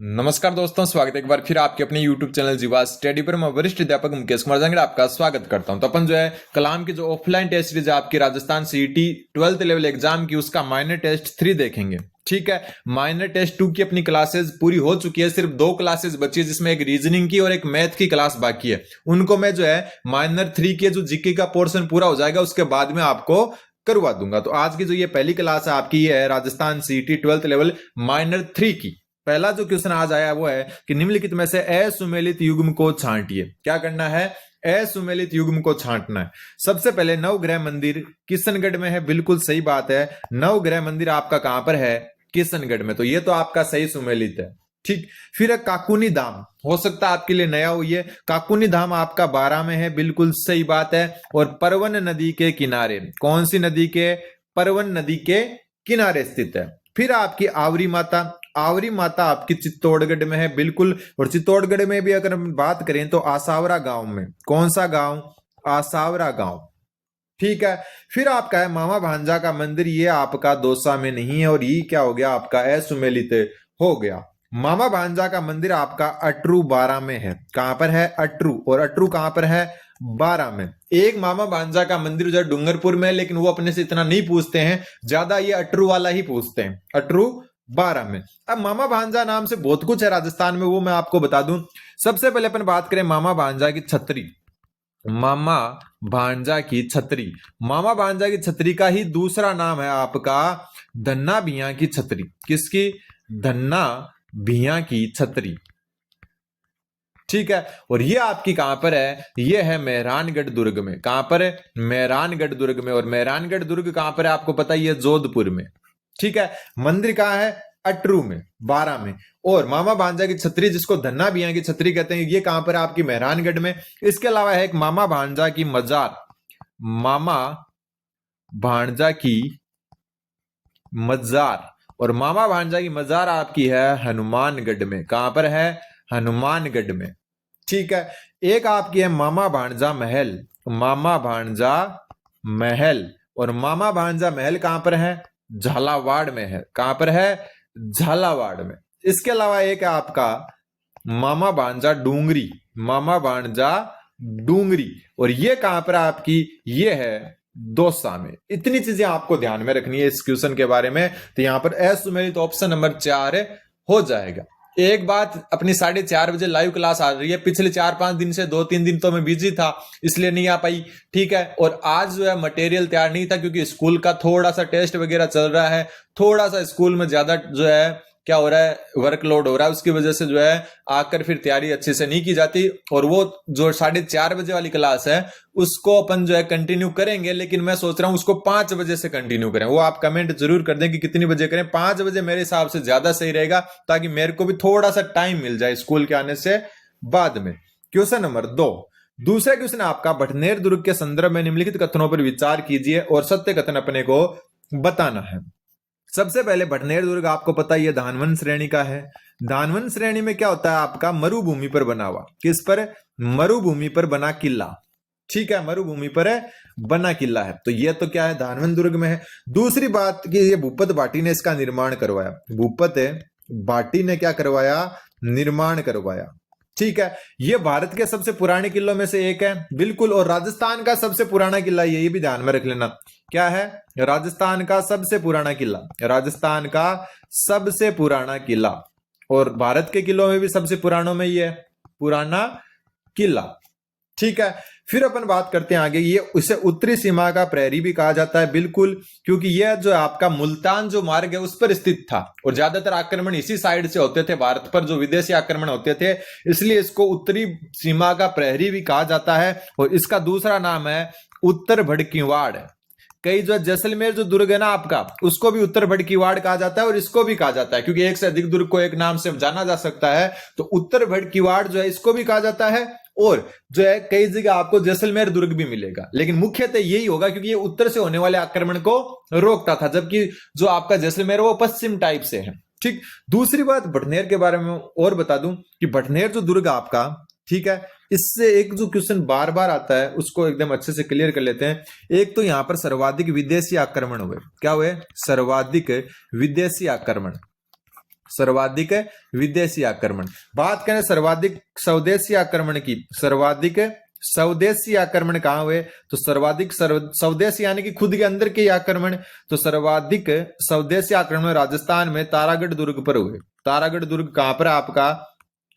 नमस्कार दोस्तों, स्वागत है एक बार फिर आपके अपने YouTube चैनल जीवा स्टडी पर। मैं वरिष्ठ अध्यापक मुकेश कुमार जांगड़ा आपका स्वागत करता हूं। तो अपन जो है कलाम की जो ऑफलाइन टेस्ट सीरीज है आपकी Rajasthan CET 12th level exam की, उसका माइनर टेस्ट 3 देखेंगे। ठीक है, माइनर टेस्ट 2 की अपनी क्लासेस पूरी हो चुकी है, सिर्फ 2 क्लासेस बची है जिसमें एक रीजनिंग की और एक मैथ की क्लास बाकी है। उनको मैं जो है माइनर 3 के जो जीके का पोर्शन पूरा हो जाएगा उसके बाद में आपको करवा दूंगा। तो आज की जो ये पहली क्लास है आपकी, ये है Rajasthan CET 12th level minor 3 की। पहला जो क्वेश्चन आज आया वो है कि निम्नलिखित में से असुमेलित युग्म को छांटिए। क्या करना है? असुमेलित युग्म को छांटना है। सबसे पहले नवग्रह मंदिर किशनगढ़ में है, बिल्कुल सही बात है। नवग्रह मंदिर आपका कहां पर है? किशनगढ़ में। तो ये तो आपका सही सुमेलित है। ठीक, फिर है काकुनी धाम, हो सकता है आपके लिए नया हो ये। काकुनी धाम आपका 12 में है, बिल्कुल सही बात है। और परवन नदी के किनारे, कौन सी नदी के? परवन नदी के किनारे स्थित है। फिर आपकी आवरी माता, आवरी माता आपकी चित्तौड़गढ़ में है, बिल्कुल। और चित्तौड़गढ़ में भी अगर हम बात करें तो आसावरा गांव में। कौन सा गांव? आसावरा गांव। ठीक है, फिर आपका है मामा भांजा का मंदिर, ये आपका दौसा में नहीं है और ये क्या हो गया आपका? असुमेलित हो गया। मामा भांजा का मंदिर आपका अटरू 12 में है। कहां पर है? अटरू। और अटरू कहां पर है? 12 में। एक मामा भांजा का मंदिर जो है डूंगरपुर में, लेकिन वो अपने से इतना नहीं पूछते हैं, ज्यादा ये अटरू वाला ही पूछते हैं। अटरू 12 में। अब मामा भांजा नाम से बहुत कुछ है राजस्थान में, वो मैं आपको बता दूं। सबसे पहले अपन बात करें मामा भांजा की छतरी। मामा भांजा की छतरी, मामा भांजा की छतरी का ही दूसरा नाम है आपका धन्ना भिया की छतरी। किसकी? धन्ना भिया की छतरी। ठीक है, और ये आपकी कहां पर है? ये है मेहरानगढ़ दुर्ग में। कहां पर है? मेहरानगढ़ दुर्ग में। और मेहरानगढ़ दुर्ग कहां पर है आपको पता ही है? जोधपुर में। ठीक है, मंदिर कहां है? अटरू में, 12 में। और मामा भांजा की छतरी, जिसको धन्ना भिया की छतरी कहते हैं, ये कहां पर है? आपकी मेहरानगढ़ में। इसके अलावा है एक मामा भांजा की मजार, मामा भांजा की मजार। और मामा भांजा की मजार आपकी है हनुमानगढ़ में। कहां पर है? हनुमानगढ़ में। ठीक है, एक आपकी है मामा भांजा महल, मामा भांजा महल। और मामा भांजा महल कहां पर है? झालावाड़ में है। कहां पर है? झालावाड़ में। इसके अलावा एक है आपका मामा भांजा डूंगरी, मामा भांजा डूंगरी। और ये कहां पर आपकी? ये है दौसा में। इतनी चीजें आपको ध्यान में रखनी है इस क्वेश्चन के बारे में। तो यहां पर असुमेलित ऑप्शन नंबर 4 हो जाएगा। एक बात, अपनी 4:30 बजे लाइव क्लास आ रही है। पिछले 4-5 दिन से 2-3 दिन तो मैं बिजी था, इसलिए नहीं आ पाई। ठीक है, और आज जो है मटेरियल तैयार नहीं था क्योंकि स्कूल का थोड़ा सा टेस्ट वगैरह चल रहा है। थोड़ा सा स्कूल में ज्यादा जो है क्या हो रहा है, वर्कलोड हो रहा है, उसकी वजह से जो है आकर फिर तैयारी अच्छे से नहीं की जाती। और वो जो 4:30 बजे वाली क्लास है उसको अपन जो है कंटिन्यू करेंगे, लेकिन मैं सोच रहा हूं उसको 5 बजे से कंटिन्यू करें। वो आप कमेंट जरूर कर दें कि कितनी बजे करें। 5 बजे मेरे हिसाब से ज्यादा सही रहेगा, ताकि मेरे को भी थोड़ा सा टाइम मिल जाए स्कूल के आने से बाद में। क्वेश्चन नंबर 2, दूसरा क्वेश्चन आपका, भटनेर दुर्ग के संदर्भ में निम्नलिखित कथनों पर विचार कीजिए और सत्य कथन अपने को बताना है। सबसे पहले भटनेर दुर्ग आपको पता ही है धानवन श्रेणी का है। धानवन श्रेणी में क्या होता है आपका? मरुभूमि पर बना हुआ। किस पर? मरुभूमि पर बना किला। ठीक है, मरुभूमि पर बना किला है। तो ये तो क्या है? धानवन दुर्ग में है। दूसरी बात कि ये भूपत भाटी ने इसका निर्माण करवाया। भूपत भाटी ने क्या करवाया? निर्माण करवाया। ठीक है, ये भारत के सबसे पुराने किलों में से एक है, बिल्कुल। और राजस्थान का सबसे पुराना किला, ये भी ध्यान में रख लेना। क्या है? राजस्थान का सबसे पुराना किला, राजस्थान का सबसे पुराना किला। और भारत के किलों में भी सबसे पुरानों में ये पुराना किला। ठीक है, फिर अपन बात करते हैं आगे। ये उसे उत्तरी सीमा का प्रहरी भी कहा जाता है, बिल्कुल, क्योंकि यह जो आपका मुल्तान जो मार्ग है उस पर स्थित था और ज्यादातर आक्रमण इसी साइड से होते थे भारत पर, जो विदेशी आक्रमण होते थे, इसलिए इसको उत्तरी सीमा का प्रहरी भी कहा जाता है। और इसका दूसरा नाम है उत्तर भड़कीवाड़। कई जो जैसलमेर जो दुर्ग है ना आपका, उसको भी उत्तर भड़कीवाड़ कहा जाता है और इसको भी कहा जाता है, क्योंकि एक से अधिक दुर्ग को एक नाम से जाना जा सकता है। तो उत्तर भड़कीवाड़ जो है इसको भी कहा जाता है। और जो है कई जगह आपको जैसलमेर दुर्ग भी मिलेगा, लेकिन मुख्यतः यही होगा क्योंकि ये उत्तर से होने वाले आक्रमण को रोकता था, जबकि जो आपका जैसलमेर वो पश्चिम टाइप से है। ठीक, दूसरी बात भटनेर के बारे में और बता दूं कि भटनेर जो दुर्ग आपका, ठीक है, इससे एक जो क्वेश्चन बार बार आता है उसको एकदम अच्छे से क्लियर कर लेते हैं। एक तो यहां पर सर्वाधिक विदेशी आक्रमण हुए। क्या हुए? सर्वाधिक विदेशी आक्रमण। सर्वाधिक विदेशी आक्रमण। बात करें सर्वाधिक स्वदेशी आक्रमण की, सर्वाधिक स्वदेशी आक्रमण कहां हुए, तो सर्वाधिक स्वदेशी यानी कि खुद के अंदर के आक्रमण, तो सर्वाधिक स्वदेशी आक्रमण राजस्थान में तारागढ़ दुर्ग पर हुए। तारागढ़ दुर्ग कहां पर, आपका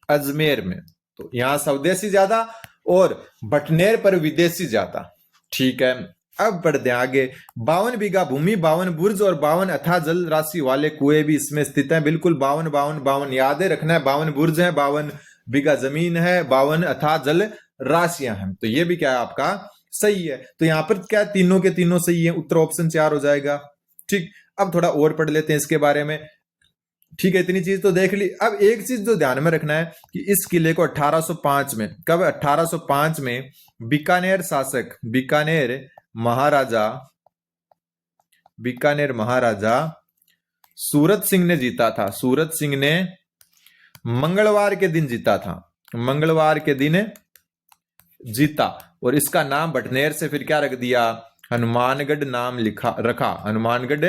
अजमेर में। तो यहां स्वदेशी ज्यादा और बटनेर पर विदेशी ज्यादा। ठीक है, अब बढ़ते आगे। 52 बीघा भूमि, 52 बुर्ज और 52 अथाह जल राशि वाले कुएं भी इसमें स्थित हैं। बिल्कुल 52 52 52 याद रखना है। 52 बुर्ज है, 52 बीघा जमीन है, 52 अथाह जल राशियां हैं। तो ये भी क्या है आपका सही है। तो यहां पर क्या तीनों के तीनों सही है, उत्तर ऑप्शन 4 हो जाएगा। ठीक, अब थोड़ा और पढ़ लेते हैं इसके बारे में। ठीक है, इतनी चीज तो देख ली। अब एक चीज जो ध्यान में रखना है कि इस किले को 1805 में, कब 1805 में बीकानेर शासक, बीकानेर महाराजा सूरत सिंह ने जीता था। सूरत सिंह ने मंगलवार के दिन जीता था, मंगलवार के दिन जीता। और इसका नाम बटनेर से फिर क्या रख दिया, हनुमानगढ़ नाम रखा, हनुमानगढ़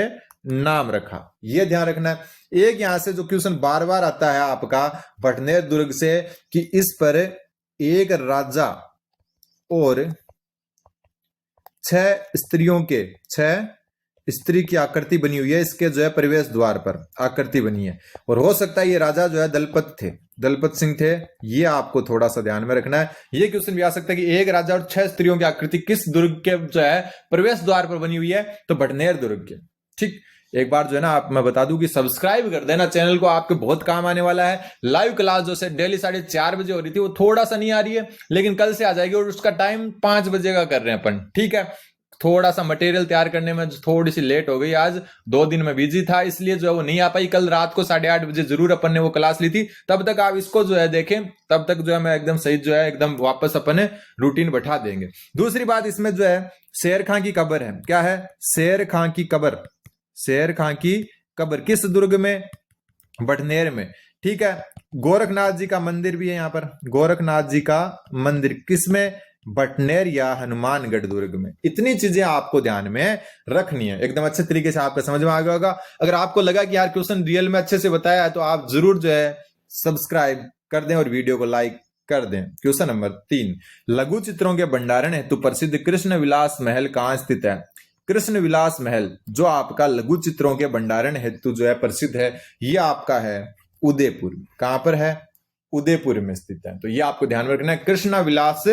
नाम रखा। यह ध्यान रखना है। एक यहां से जो क्वेश्चन बार बार आता है आपका बटनेर दुर्ग से, कि इस पर एक राजा और 6 स्त्रियों के 6 स्त्री की आकृति बनी हुई है, इसके जो है प्रवेश द्वार पर आकृति बनी है। और हो सकता है ये राजा जो है दलपत थे, दलपत सिंह थे। ये आपको थोड़ा सा ध्यान में रखना है। ये क्वेश्चन भी आ सकता है कि एक राजा और 6 स्त्रियों की आकृति किस दुर्ग के जो है प्रवेश द्वार पर बनी हुई है, तो बटनेर दुर्ग के। ठीक, एक बार जो है ना आप मैं बता दूं कि सब्सक्राइब कर देना चैनल को, आपके बहुत काम आने वाला है। लाइव क्लास जो से डेली 4:30 बजे हो रही थी, वो थोड़ा सा नहीं आ रही है, लेकिन कल से आ जाएगी। और उसका टाइम 5 बजे का कर रहे हैं अपन। ठीक है, थोड़ा सा मटेरियल तैयार करने में थोड़ी सी लेट हो गई, आज 2 दिन में बिजी था, इसलिए जो है वो नहीं आ पाई। कल रात को 8:30 बजे जरूर अपन ने वो क्लास ली थी। तब तक आप इसको जो है देखें, तब तक जो है मैं एकदम सही जो है एकदम वापस अपन रूटीन बैठा देंगे। दूसरी बात, इसमें जो है शेर खां की कब्र है। क्या है, शेर खां की कब्र, शेर खां की कब्र किस दुर्ग में, बटनेर में। ठीक है, गोरखनाथ जी का मंदिर भी है यहाँ पर, गोरखनाथ जी का मंदिर किसमें, बटनेर या हनुमानगढ़ दुर्ग में। इतनी चीजें आपको ध्यान में रखनी है, एकदम अच्छे तरीके से आपको समझ में आ गया होगा। अगर आपको लगा कि यार क्वेश्चन रियल में अच्छे से बताया है, तो आप जरूर जो है सब्सक्राइब कर दें और वीडियो को लाइक कर दें। क्वेश्चन नंबर 3, लघु चित्रों के भंडारण हेतु प्रसिद्ध कृष्ण विलास महल कहां स्थित है। कृष्ण विलास महल जो आपका लघु चित्रों के भंडारण हेतु जो है प्रसिद्ध है, ये आपका है उदयपुर। कहां पर है, उदयपुर में स्थित है। तो ये आपको ध्यान में रखना है, कृष्णा विलास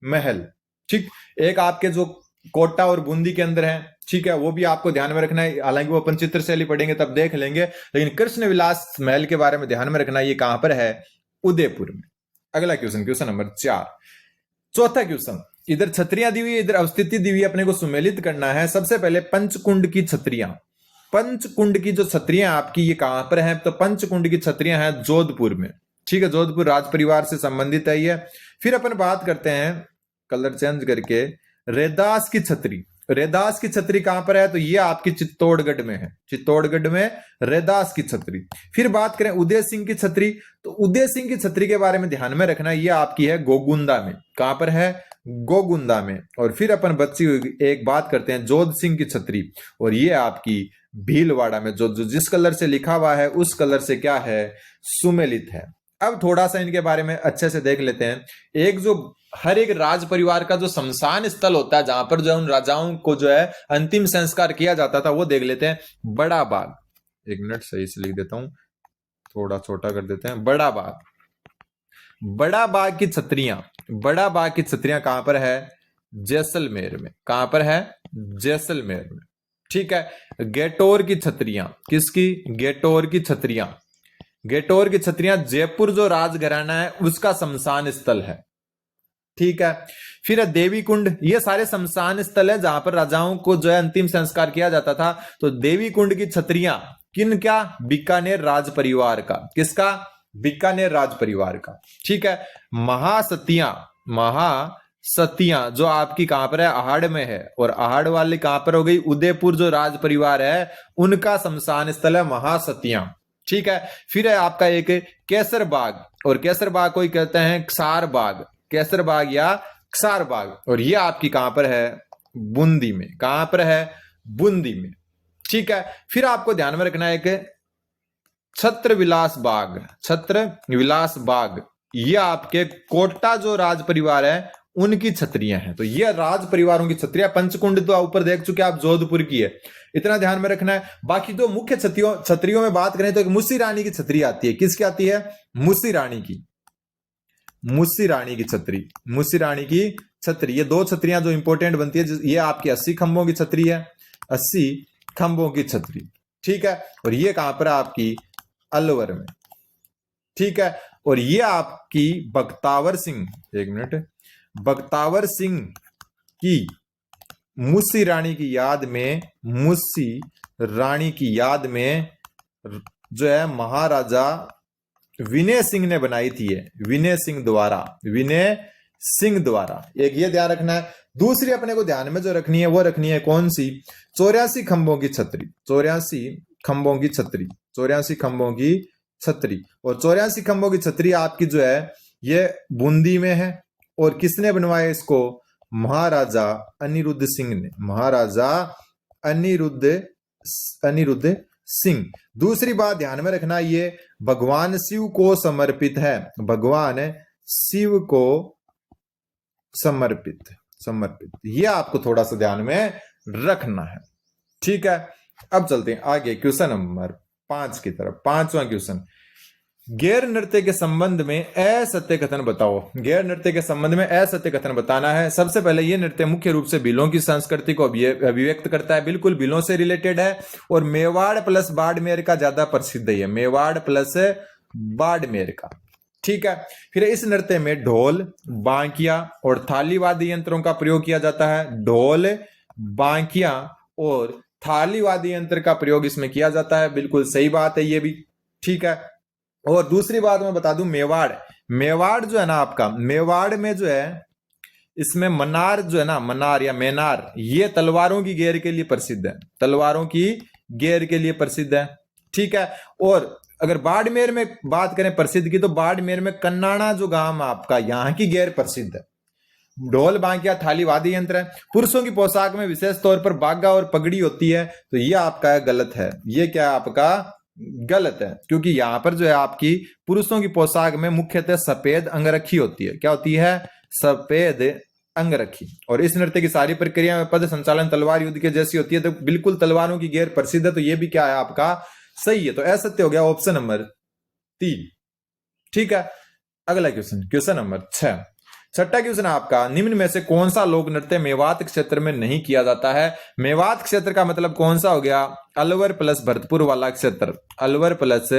महल। ठीक, एक आपके जो कोटा और बूंदी के अंदर है, ठीक है, वो भी आपको ध्यान में रखना है। हालांकि वो अपन चित्र शैली पढ़ेंगे तब देख लेंगे, लेकिन कृष्ण विलास महल के बारे में ध्यान में रखना, ये कहां पर है, उदयपुर में। अगला क्वेश्चन, क्वेश्चन नंबर 4, चौथा क्वेश्चन। इधर छतरियां दी हुई, इधर अवस्थिति दी हुई, अपने को सुमेलित करना है। सबसे पहले पंचकुंड की छतरियां, पंचकुंड की जो छतरियां आपकी ये कहां पर है, तो पंचकुंड की छतरियां हैं जोधपुर में। ठीक है, जोधपुर राज परिवार से संबंधित है ये। फिर अपन बात करते हैं कलर चेंज करके, रैदास की छतरी। रैदास की छतरी कहां पर है, तो ये आपकी चित्तौड़गढ़ में है, चित्तौड़गढ़ में रैदास की छतरी। फिर बात करें उदय सिंह की छतरी, तो उदय सिंह की छतरी के बारे में ध्यान में रखना, ये आपकी है गोगुंदा में। कहां पर है, गोगुंदा में। और फिर अपन बच्ची हुई एक बात करते हैं जोध सिंह की छतरी, और ये आपकी भीलवाड़ा में। जो जिस कलर से लिखा हुआ है उस कलर से क्या है, सुमेलित है। अब थोड़ा सा इनके बारे में अच्छे से देख लेते हैं। एक जो हर एक राज परिवार का जो शमशान स्थल होता है, जहां पर जो उन राजाओं को जो है अंतिम संस्कार किया जाता था, वो देख लेते हैं। बड़ा बाग, 1 मिनट सही से लिख देता हूं, थोड़ा छोटा कर देते हैं। बड़ा बाग, बड़ा बाग की छतरियां, बड़ा बाग की छतरियां कहां पर है, जैसलमेर में। कहां पर है, जैसलमेर में। ठीक है, गेटोर की छतरियां, किसकी, गेटोर की छतरियां। गेटोर की छतरियां जयपुर जो राजघराना है उसका शमशान स्थल है। ठीक है, फिर है देवी कुंड, ये सारे शमशान स्थल है जहां पर राजाओं को जो है अंतिम संस्कार किया जाता था। तो देवी कुंड की छतरियां किन क्या, बीकानेर राज परिवार का। किसका, बीकानेर राज परिवार का। ठीक है, महासतियां, महासतियां जो आपकी कहां पर है, आहड़ में है। और आहड़ वाली कहां पर हो गई, उदयपुर जो राज परिवार है उनका शमशान स्थल है महासतियां। ठीक है, फिर है आपका एक केसर बाग, और केसर बाग को कहते हैं क्षार बाग, केसर बाग या क्षार बाग। और ये आपकी कहां पर है, बूंदी में। कहां पर है, बूंदी में। ठीक है, फिर आपको ध्यान में रखना है कि छत्र विलास बाग, छत्र विलास बाग, ये आपके कोटा जो राज परिवार है उनकी छत्रियां हैं। तो ये राज परिवारों की छत्रियां। पंचकुंड तो ऊपर देख चुके आप, जोधपुर की है, इतना ध्यान में रखना है। बाकी तो मुख्य छत्रियों में बात करें तो एक मुसी रानी की छत्री आती है। किसकी आती है? मुसी रानी की, मुसी रानी की छत्री, मुसी रानी की छत्री। ये दो छत्रियां जो इंपॉर्टेंट बनती है। ये आपकी 80 खंभों की छत्री है, 80 खंभों की छत्री, ठीक है। और ये कहां पर है? आपकी अलवर में, ठीक है। और ये आपकी बख्तावर सिंह, एक मिनट, बख्तावर सिंह की मुसी रानी की याद में, मुसी रानी की याद में जो है महाराजा विनय सिंह ने बनाई थी, विनय सिंह द्वारा, विनय सिंह द्वारा। एक ये ध्यान रखना है। दूसरी अपने को ध्यान में जो रखनी है वो रखनी है कौन सी? 84 खंभों की छत्री, 84 खंभों की छत्री, 84 खंभों की छत्री। और 84 खंभों की छत्री आपकी जो है ये बूंदी में है। और किसने बनवाया इसको? महाराजा अनिरुद्ध सिंह ने, महाराजा अनिरुद्ध सिंह। दूसरी बात ध्यान में रखना, ये भगवान शिव को समर्पित है, भगवान शिव को समर्पित, ये आपको थोड़ा सा ध्यान में रखना है, ठीक है। अब चलते हैं आगे क्वेश्चन नंबर 5 की तरफ। 5वां क्वेश्चन, गैर नृत्य के संबंध में असत्य कथन बताओ। गैर नृत्य के संबंध में असत्य कथन बताना है। सबसे पहले ये नृत्य मुख्य रूप से भीलों की संस्कृति को अभिव्यक्त करता है, बिल्कुल भीलों से रिलेटेड है। और मेवाड़ प्लस बाड़मेर का ज्यादा प्रसिद्ध है, मेवाड़ प्लस बाड़मेर का, ठीक है। फिर इस नृत्य में ढोल, बांकिया और थाली वाद्य यंत्रों का प्रयोग किया जाता है। ढोल, बांकिया और थाली वाद्य यंत्र का प्रयोग इसमें किया जाता है, बिल्कुल सही बात है ये भी, ठीक है। और दूसरी बात मैं बता दूं, मेवाड़, मेवाड़ जो है ना आपका, मेवाड़ में जो है इसमें मनार जो है ना, मनार या मेनार, ये तलवारों की गेर के लिए प्रसिद्ध है, तलवारों की गेर के लिए प्रसिद्ध है, ठीक है। और अगर बाड़मेर में बात करें प्रसिद्ध की, तो बाड़मेर में कन्नाणा जो गांव आपका, यहां की गेर प्रसिद्ध है। ढोल, बांकिया, थाली वाद्य यंत्र है। पुरुषों की पोशाक में विशेष तौर पर बागा और पगड़ी होती है, तो ये आपका गलत है। ये क्या है आपका? गलत है, क्योंकि यहां पर जो है आपकी पुरुषों की पोशाक में मुख्यतः सफेद अंगरखी होती है। क्या होती है? सफेद अंगरखी। और इस नृत्य की सारी प्रक्रिया में पद संचालन तलवार युद्ध के जैसी होती है, तो बिल्कुल तलवारों की गेर प्रसिद्ध है, तो ये भी क्या है आपका? सही है। तो असत्य हो गया ऑप्शन नंबर 3, ठीक है। अगला क्वेश्चन, क्वेश्चन नंबर 6। छठा क्वेश्चन आपका, निम्न में से कौन सा लोक नृत्य मेवात क्षेत्र में नहीं किया जाता है? मेवात क्षेत्र का मतलब कौन सा हो गया? अलवर प्लस भरतपुर वाला क्षेत्र, अलवर प्लस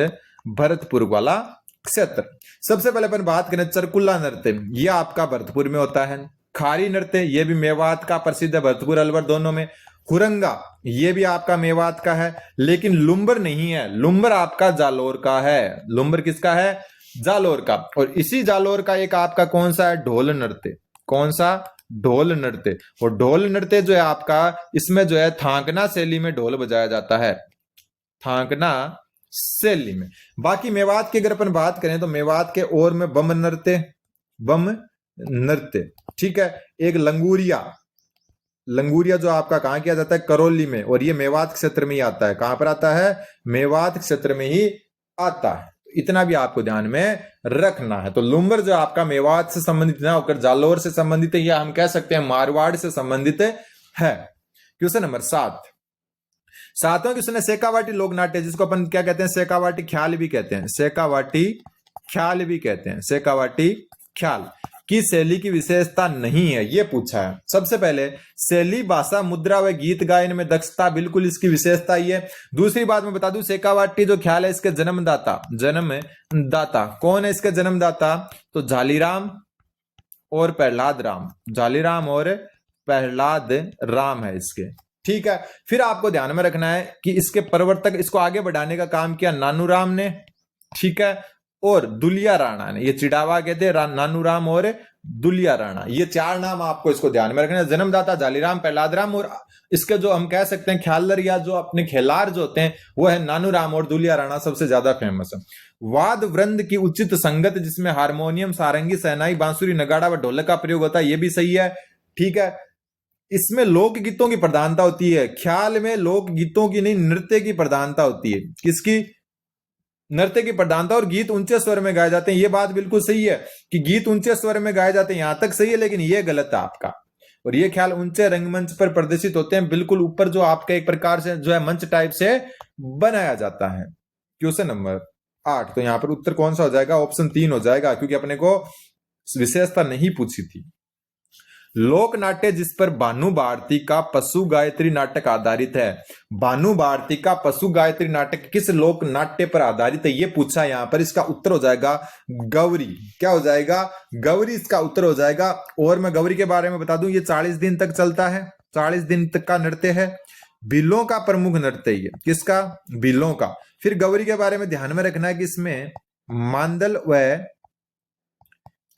भरतपुर वाला क्षेत्र। सबसे पहले अपन बात करें चरकुल्ला नृत्य, ये आपका भरतपुर में होता है। खारी नृत्य, ये भी मेवात का प्रसिद्ध है, भरतपुर अलवर दोनों में। हुरंगा, ये भी आपका मेवात का है, लेकिन लुम्बर नहीं है, लुम्बर आपका जालोर का है। लुम्बर किसका है? जालोर का। और इसी जालोर का एक आपका कौन सा है? ढोल नृत्य। कौन सा? ढोल नृत्य। और ढोल नृत्य जो है आपका, इसमें जो है थांकना शैली में ढोल बजाया जाता है, थांकना शैली में। बाकी मेवात की अगर अपन बात करें तो मेवात के और में बम नृत्य, बम नृत्य, ठीक है। एक लंगूरिया, लंगूरिया जो आपका कहां किया जाता है? करौली में। और ये मेवात क्षेत्र में ही आता है। कहां पर आता है? मेवात क्षेत्र में ही आता है। इतना भी आपको ध्यान में रखना है। तो लुम्बर जो आपका मेवात से संबंधित ना होकर जालोर से संबंधित है, या हम कह सकते हैं मारवाड़ से संबंधित है। Question number 7। 7वां क्वेश्चन है शेखावाटी लोक नाट्य, जिसको अपन क्या कहते हैं? शेखावाटी ख्याल भी कहते हैं, शेखावाटी ख्याल भी कहते हैं, शेखावाटी ख्याल की शैली की विशेषता नहीं है, ये पूछा है। सबसे पहले शैली, भाषा, मुद्रा व गीत गायन में दक्षता, बिल्कुल इसकी विशेषता ही है। दूसरी बात मैं बता दूं, शेखावाटी जो ख्याल है इसके जन्मदाता, जन्मदाता कौन है? इसके जन्मदाता तो झालीराम और प्रहलाद राम, झालीराम और प्रहलाद राम है इसके, ठीक है। फिर आपको ध्यान में रखना है कि इसके प्रवर्तक, इसको आगे बढ़ाने का काम किया नानूराम ने, ठीक है, और दुलिया राणा ने। ये चिड़ावा कहते हैं, नानूराम और दुलिया राणा, ये 4 नाम आपको इसको ध्यान में रखना है। जन्मदाता झालीराम, प्रहलाद राम, और इसके जो हम कह सकते हैं ख्यालर या जो अपने खेलार जो होते हैं वो है नानूराम और दुलिया राणा, सबसे ज्यादा फेमस है। वाद वृंद की उचित संगत, जिसमें हारमोनियम, सारंगी, सहनाई, बांसुरी, नगाड़ा व ढोलक का प्रयोग होता है, ये भी सही है, ठीक है। इसमें लोकगीतों की प्रधानता होती है, ख्याल में लोकगीतों की नहीं, नृत्य की प्रधानता होती है। किसकी? नृत्य की प्रधानता और गीत ऊंचे स्वर में गाए जाते हैं, ये बात बिल्कुल सही है कि गीत ऊंचे स्वर में गाए जाते हैं, यहां तक सही है, लेकिन ये गलत है आपका। और ये ख्याल ऊंचे रंगमंच पर प्रदर्शित होते हैं, बिल्कुल ऊपर जो आपका एक प्रकार से जो है मंच टाइप से बनाया जाता है। क्वेश्चन नंबर 8, तो यहां पर उत्तर कौन सा हो जाएगा? ऑप्शन 3 हो जाएगा, क्योंकि अपने को विशेषता नहीं पूछी थी। लोक नाट्य जिस पर भानु भारती का पशु गायत्री नाटक आधारित है। भानु भारती का पशु गायत्री नाटक किस लोक नाट्य पर आधारित है, ये पूछा यहां पर। इसका उत्तर हो जाएगा गौरी। क्या हो जाएगा? गौरी इसका उत्तर हो जाएगा। और मैं गौरी के बारे में बता दूं, ये 40 दिन तक चलता है, 40 दिन तक का नृत्य है। भीलों का प्रमुख नृत्य ये, किसका? भीलों का। फिर गौरी के बारे में ध्यान में रखना है कि इसमें मांदल व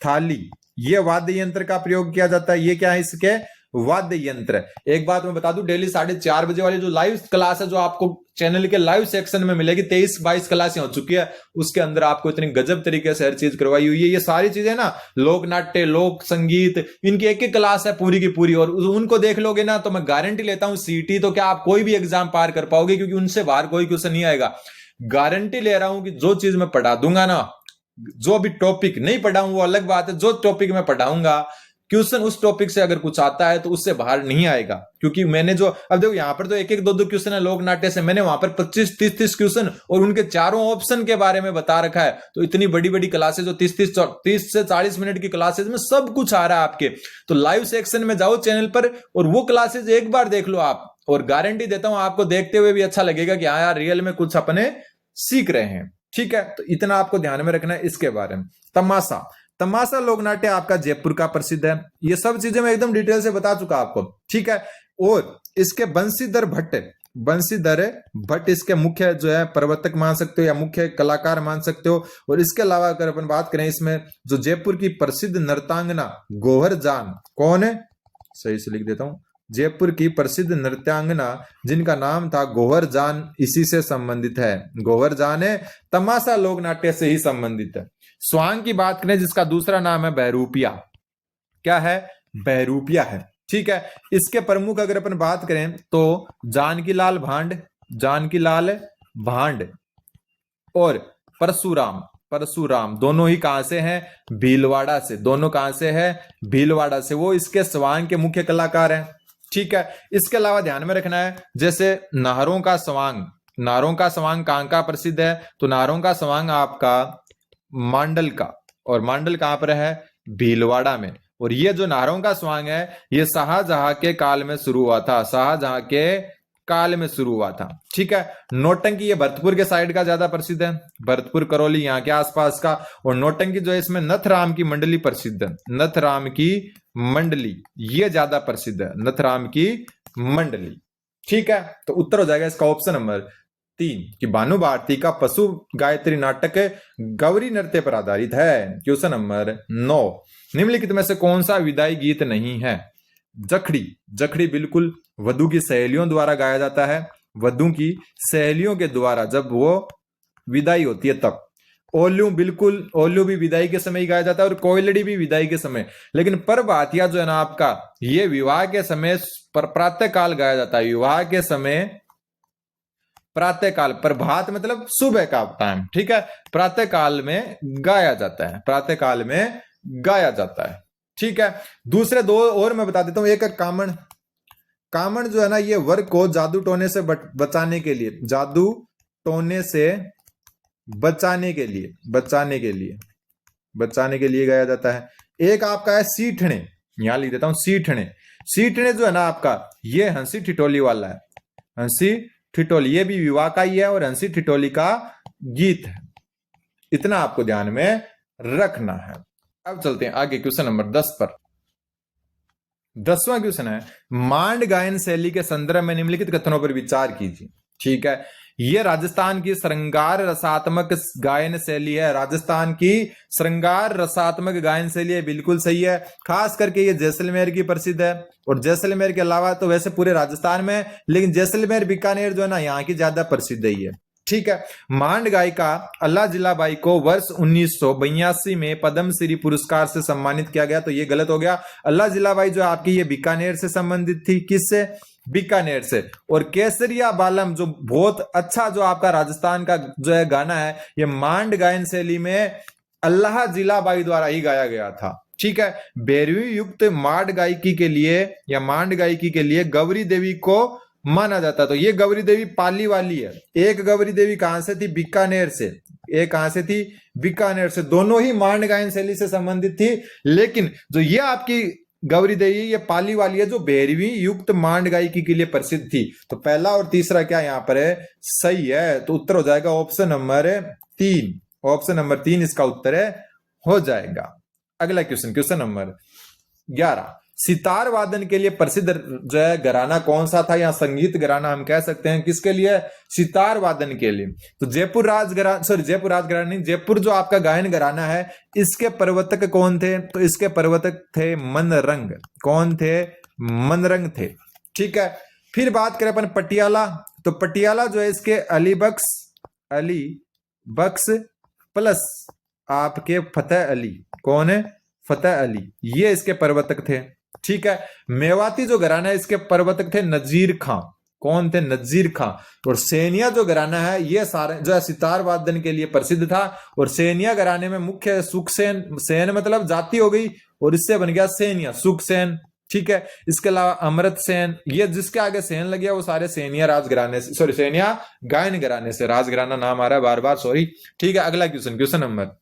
थाली, ये वाद्य यंत्र का प्रयोग किया जाता है। ये क्या है? इसके वाद्य यंत्र। एक बात मैं बता दूं, डेली 4:30 बजे वाली जो लाइव क्लास है, जो आपको चैनल के लाइव सेक्शन में मिलेगी, 23-22 क्लासें हो चुकी है, उसके अंदर आपको इतनी गजब तरीके से हर चीज करवाई हुई है। ये सारी चीजें ना, लोक नाट्य, लोक संगीत, इनकी एक क्लास है पूरी की पूरी, और उनको देख लोगे ना तो मैं गारंटी लेता हूं सीटी तो क्या आप कोई भी एग्जाम पार कर पाओगे, क्योंकि उनसे बाहर कोई क्वेश्चन नहीं आएगा। गारंटी ले रहा हूं कि जो चीज मैं पढ़ा दूंगा ना, जो अभी टॉपिक नहीं पढ़ाऊं वो अलग बात है, जो टॉपिक मैं पढ़ाऊंगा क्वेश्चन उस टॉपिक से अगर कुछ आता है तो उससे बाहर नहीं आएगा। क्योंकि मैंने जो, अब देखो यहां पर तो 1-1, 2-2 क्वेश्चन है लोक नाट्य से, मैंने वहां पर 25-30 क्वेश्चन और उनके चारों ऑप्शन के बारे में बता रखा है। तो इतनी बड़ी बड़ी क्लासेस जो 30 से 40 मिनट की क्लासेस में सब कुछ आ रहा है आपके। तो लाइव सेक्शन में जाओ चैनल पर और वो क्लासेस एक बार देख लो आप, और गारंटी देता हूं आपको देखते हुए भी अच्छा लगेगा कि हाँ यार रियल में कुछ अपने सीख रहे हैं। ठीक है, तो इतना आपको ध्यान में रखना है इसके बारे में। तमाशा, तमाशा लोक नाट्य आपका जयपुर का प्रसिद्ध है। ये सब चीजें मैं एकदम डिटेल से बता चुका आपको। ठीक है, और इसके बंशीधर भट्ट इसके मुख्य जो है प्रवर्तक मान सकते हो या मुख्य कलाकार मान सकते हो। और इसके अलावा अगर अपन बात करें, इसमें जो जयपुर की प्रसिद्ध नृत्यांगना गोहर जान, कौन है? सही से लिख देता हूं, जयपुर की प्रसिद्ध नृत्यांगना जिनका नाम था गोहर जान, इसी से संबंधित है। गोहर जान है, तमाशा लोक नाट्य से ही संबंधित है। स्वांग की बात करें, जिसका दूसरा नाम है बहरूपिया। क्या है? बहरूपिया है। ठीक है, इसके प्रमुख अगर अपन बात करें तो जानकीलाल भांड और परशुराम दोनों ही कहां से हैं? भीलवाड़ा से। दोनों कहां से है? भीलवाड़ा से। वो इसके स्वांग के मुख्य कलाकार हैं। ठीक है, इसके अलावा ध्यान में रखना है, जैसे नाहरों का स्वांग कहां का प्रसिद्ध है? तो नाहरों का स्वांग आपका मांडल का, और मांडल कहां पर है? भीलवाड़ा में। और ये जो नाहरों का स्वांग है, ये शाहजहां के काल में शुरू हुआ था। ठीक है, नौटंकी ये भरतपुर के साइड का ज्यादा प्रसिद्ध है, भरतपुर करौली यहाँ के आसपास का। और नौटंकी जो है इसमें नथराम की मंडली प्रसिद्ध है, नथराम की मंडली ये ज्यादा प्रसिद्ध है, नथराम की मंडली। ठीक है, तो उत्तर हो जाएगा इसका ऑप्शन नंबर 3 कि भानु भारती का पशु गायत्री नाटक गौरी नृत्य पर आधारित है। क्वेश्चन नंबर 9, निम्नलिखित में से कौन सा विदाई गीत नहीं है? जखड़ी बिल्कुल वधू की सहेलियों द्वारा गाया जाता है, वधू की सहेलियों के द्वारा जब वो विदाई होती है तब। ओल्लू भी विदाई के समय ही गाया जाता है, और कोयलड़ी भी विदाई के समय। लेकिन प्रभातिया जो है ना आपका, ये विवाह के समय प्रातः काल गाया जाता है। विवाह के समय प्रातः काल, प्रभात मतलब सुबह का टाइम। ठीक है, प्रातः काल में गाया जाता है। ठीक है, दूसरे 2 और मैं बता देता हूं। एक है कामण जो है ना, ये वर को जादू टोने से बचाने के लिए गाया जाता है। एक आपका है सीठने, यहां लिख देता हूं सीठने जो है ना आपका, ये हंसी ठिठोली वाला है। हंसी ठिठोली ये भी विवाह का ही है और हंसी ठिठोली का गीत है। इतना आपको ध्यान में रखना है। अब चलते हैं आगे क्वेश्चन नंबर 10 पर। 10वां क्वेश्चन है, मांड गायन शैली के संदर्भ में निम्नलिखित कथनों पर विचार कीजिए। ठीक है, यह राजस्थान की श्रृंगार रसात्मक गायन शैली है। राजस्थान की श्रृंगार रसात्मक गायन शैली है, बिल्कुल सही है। खास करके ये जैसलमेर की प्रसिद्ध है, और जैसलमेर के अलावा तो वैसे पूरे राजस्थान में, लेकिन जैसलमेर बीकानेर जो है ना यहाँ की ज्यादा प्रसिद्ध है ये। ठीक है, मांड गायिका अल्लाह जिलाबाई को वर्ष 1982 में पद्मश्री पुरस्कार से सम्मानित किया गया। तो ये गलत हो गया। अल्लाह जिलाबाई जो आपकी ये बीकानेर से संबंधित थी, किससे? बीकानेर से। और केसरिया बालम जो बहुत अच्छा जो आपका राजस्थान का जो है गाना है, ये मांड गायन शैली में अल्लाह जिलाबाई द्वारा ही गाया गया था। ठीक है, 12वीं युक्त मांड गायकी के लिए या मांड गायकी के लिए गौरी देवी को माना जाता। तो ये गौरी देवी पाली वाली है। एक गौरी देवी कहां से थी? बीकानेर से। एक कहां से थी? बीकानेर से। दोनों ही मांड गायन शैली से संबंधित थी, लेकिन जो ये आपकी गौरी देवी ये पाली वाली है जो 12वीं युक्त मांड गायकी के लिए प्रसिद्ध थी। तो पहला और तीसरा क्या यहां पर है? सही है। तो उत्तर हो जाएगा ऑप्शन नंबर 3। ऑप्शन नंबर 3 इसका उत्तर है, हो जाएगा। अगला क्वेश्चन, क्वेश्चन नंबर 11, सितार वादन के लिए प्रसिद्ध जो है घराना कौन सा था, या संगीत घराना हम कह सकते हैं। किसके लिए? सितार वादन के लिए। तो जयपुर राजघराना, सॉरी जयपुर राजघराना नहीं, जयपुर जो आपका गायन घराना है, इसके प्रवर्तक कौन थे? तो इसके प्रवर्तक थे मनरंग। कौन थे? मनरंग थे। ठीक है, फिर बात करें अपन पटियाला। तो पटियाला जो है इसके अली बख्श प्लस आपके फतेह अली। कौन है? फतेह अली, ये इसके प्रवर्तक थे। ठीक है, मेवाती जो घराना है इसके प्रवर्तक थे नजीर खां। कौन थे? नजीर खां। और सेनिया जो घराना है ये सारे जो है सितार वादन के लिए प्रसिद्ध था। और सेनिया घराने में मुख्य सुखसेन, सेन मतलब जाति हो गई और इससे बन गया सेनिया, सुखसेन। ठीक है, इसके अलावा अमृत सेन, ये जिसके आगे सेन लग गया वो सारे सेनिया राजघराने से, सॉरी सेनिया गायन घराने से। राजघराना नाम आ रहा है बार बार, सॉरी। ठीक है, अगला क्वेश्चन, क्वेश्चन नंबर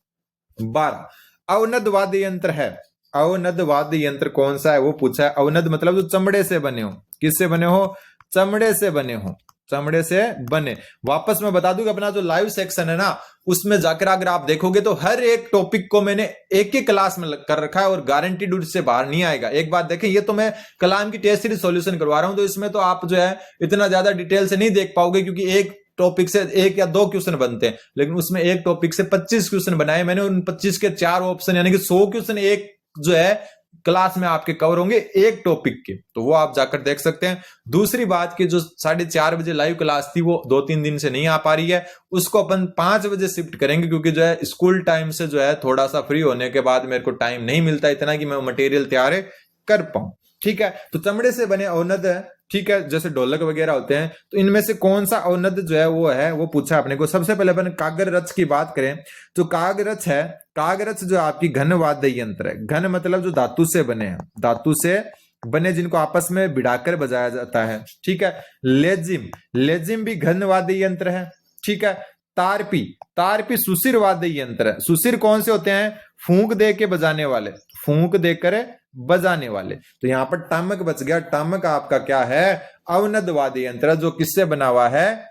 12, अवनद वाद्य यंत्र है। अवनद वाद्य यंत्र कौन सा है वो पूछा है। अवनद मतलब जो चमड़े से बने हो। किससे बने हो? चमड़े से बने हो। चमड़े से बने। वापस मैं बता दूं कि अपना जो लाइव सेक्शन है ना, उसमें जाकर अगर आप देखोगे तो हर एक टॉपिक को मैंने एक ही क्लास में कर रखा है और गारंटीड उससे बाहर नहीं आएगा। एक बात देखें, ये तो मैं कलाम की टेस्ट सीरीज सॉल्यूशन करवा रहा हूं, तो इसमें तो आप जो है इतना ज्यादा डिटेल से नहीं देख पाओगे, क्योंकि एक टॉपिक से 1 या 2 क्वेश्चन बनते हैं, लेकिन उसमें एक टॉपिक से 25 क्वेश्चन बनाए मैंने। उन 25 के 4 ऑप्शन, यानी कि 100 क्वेश्चन एक जो है क्लास में आपके कवर होंगे एक टॉपिक के। तो वो आप जाकर देख सकते हैं। दूसरी बात की जो 4:30 बजे लाइव क्लास थी वो 2-3 दिन से नहीं आ पा रही है, उसको अपन 5 बजे शिफ्ट करेंगे, क्योंकि जो है स्कूल टाइम से जो है थोड़ा सा फ्री होने के बाद मेरे को टाइम नहीं मिलता इतना कि मैं मटेरियल तैयार कर पाऊं। ठीक है, तो चमड़े से बने अवनद है। ठीक है, जैसे ढोलक वगैरह होते हैं, तो इनमें से कौन सा अवनद जो है वो पूछा अपने को। सबसे पहले अपन कागरच की बात करें तो कागरच है, कागरच जो आपकी घन वाद्य यंत्र है। घन मतलब जो धातु से बने हैं, धातु से बने जिनको आपस में भिड़ाकर बजाया जाता है। ठीक है, लेजिम, लेजिम भी घन वाद्य यंत्र है। ठीक है, तारपी, तारपी सुशिर वाद्य यंत्र है। सुशिर कौन से होते हैं? फूंक दे के बजाने वाले, फूंक देकर बजाने वाले। तो यहां पर टमक बच गया। टमक आपका क्या है? अवनद वाद्य यंत्र, जो किससे बना हुआ है?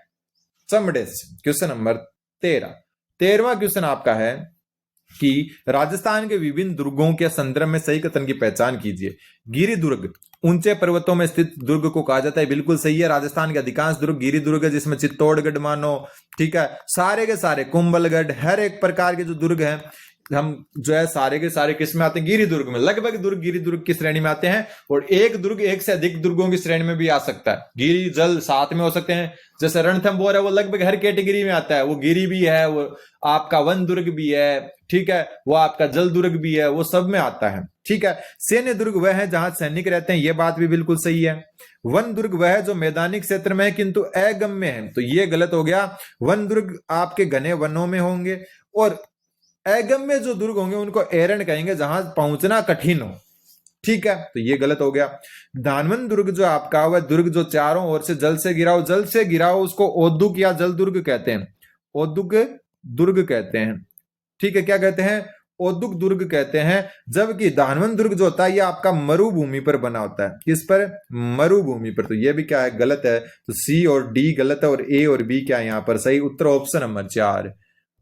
चमड़े से। क्वेश्चन नंबर 13वां क्वेश्चन आपका है कि राजस्थान के विभिन्न दुर्गों के संदर्भ में सही कथन की पहचान कीजिए। गिरि दुर्ग, ऊंचे पर्वतों में स्थित दुर्ग को कहा जाता है। बिल्कुल सही है, राजस्थान के अधिकांश दुर्ग गिरि दुर्ग है, जिसमें चित्तौड़गढ़ मानो। ठीक है, सारे के सारे कुंभलगढ़, हर एक प्रकार के जो दुर्ग हैं हम जो है सारे के सारे किस में आते हैं? गिरि दुर्ग में। लगभग दुर्ग गिरि दुर्ग की श्रेणी में आते हैं, और एक दुर्ग एक से अधिक दुर्गों की श्रेणी में भी आ सकता है। गिरि जल साथ में हो सकते हैं, जैसे रणथंभौर है वो लगभग हर कैटेगरी में आता है। वो गिरि भी है, वो आपका वन दुर्ग भी है। ठीक है, वो आपका जल दुर्ग भी है, वो सब में आता है। ठीक है, सैन्य दुर्ग वह है जहां सैनिक रहते हैं, ये बात भी बिल्कुल सही है। वन दुर्ग वह है जो मैदानिक क्षेत्र में है किंतु अगम्य है, तो ये गलत हो गया। वन दुर्ग आपके घने वनों में होंगे, और अगम्य जो दुर्ग होंगे उनको एरण कहेंगे, जहां पहुंचना कठिन हो। ठीक है, तो ये गलत हो गया। धानवन दुर्ग जो आपका वह दुर्ग जो चारों ओर से जल से गिरा हो, जल से गिरा हो उसको औद्युग या जल दुर्ग कहते हैं। औद्युग दुर्ग कहते हैं। ठीक है, क्या कहते हैं? औद्युग दुर्ग कहते हैं। जबकि धानवन दुर्ग जो होता है ये आपका मरुभूमि पर बना होता है। किस पर? मरुभूमि पर। तो ये भी क्या है? गलत है। तो सी और डी गलत है, और ए और बी क्या है यहां पर सही? उत्तर ऑप्शन नंबर 4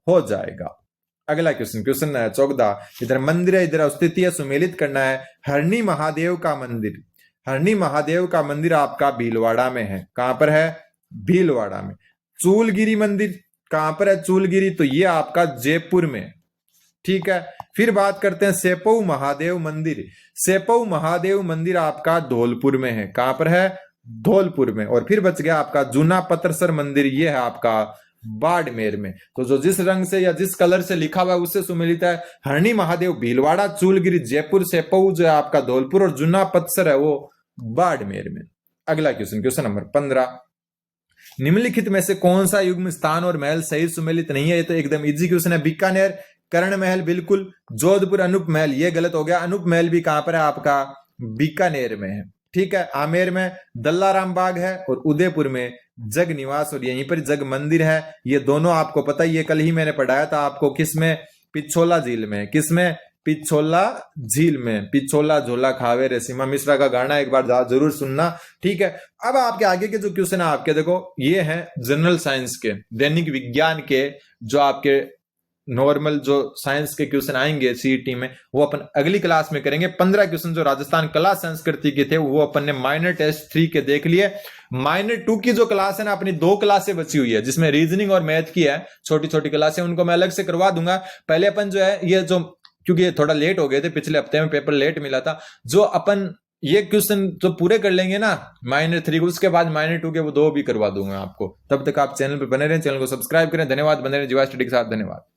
हो जाएगा। अगला क्वेश्चन, क्वेश्चन 14, इधर मंदिर है, इधर स्थिति है, सुमेलित करना है। हरणी महादेव का मंदिर, हरणी महादेव का मंदिर आपका भीलवाड़ा में है। कहां पर है? भीलवाड़ा में। चूलगिरी मंदिर कहां पर है? चूलगिरी, तो ये आपका जयपुर में। ठीक है, फिर बात करते हैं सेपऊ महादेव मंदिर। सेपऊ महादेव मंदिर आपका धौलपुर में है। कहां पर है? धौलपुर में। और फिर बच गया आपका जूना पतरसर मंदिर, ये है आपका बाड़मेर में। तो जो जिस रंग से या जिस कलर से लिखा हुआ है उससे सुमेलित है। हरणी महादेव भीलवाड़ा, चूलगिरी जयपुर, सेपऊ जो है आपका धौलपुर, और जूना पतसर है वो बाड़मेर में। अगला क्वेश्चन, क्वेश्चन नंबर 15, निम्नलिखित में से कौन सा युग्म स्थान और महल सही सुमेलित नहीं है? ये तो एकदम इजी क्वेश्चन है। बीकानेर, कर्ण महल बिल्कुल, जोधपुर अनूप महल ये गलत हो गया। अनूप महल भी कहां पर है आपका? बीकानेर में है। ठीक है, आमेर में दल्लाराम बाग है और उदयपुर में जग निवास और यहीं पर जग मंदिर है। ये दोनों आपको पता ही है, कल ही मैंने पढ़ाया था आपको। किसमें? पिछोला झील में। किसमें? पिछोला झील में। पिछोला झोला खावे रे, सीमा मिश्रा का गाना एक बार जरूर सुनना। ठीक है, अब आपके आगे के जो क्वेश्चन है आपके देखो, ये हैं जनरल साइंस के, दैनिक विज्ञान के, जो आपके नॉर्मल जो साइंस के क्वेश्चन आएंगे सीईटी में, वो अपन अगली क्लास में करेंगे। 15 क्वेश्चन जो राजस्थान कला संस्कृति के थे वो अपन ने माइनर टेस्ट 3 के देख लिए। माइनर 2 की जो क्लास है ना, अपनी 2 क्लासें बची हुई है, जिसमें रीजनिंग और मैथ की है, छोटी छोटी क्लासें, उनको मैं अलग से करवा दूंगा। पहले अपन जो है ये जो, क्योंकि थोड़ा लेट हो गए थे, पिछले हफ्ते में पेपर लेट मिला था, जो अपन ये क्वेश्चन जो पूरे कर लेंगे ना माइनर 3 को, उसके बाद माइनर 2 के वो 2 भी करवा दूंगा आपको। तब तक आप चैनल पर बने रहें, चैनल को सब्सक्राइब करें। धन्यवाद, बने रहें जीवा स्टडी के साथ। धन्यवाद।